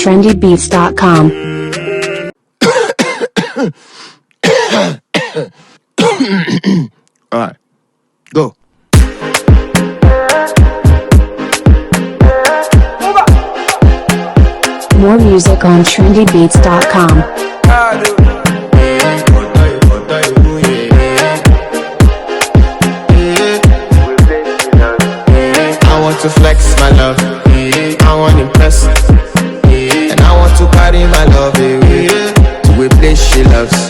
trendybeats.com. Alright, go. More music on trendybeats.com. I want to flex my love, I want to impress, and I want to carry my love away to a place she loves.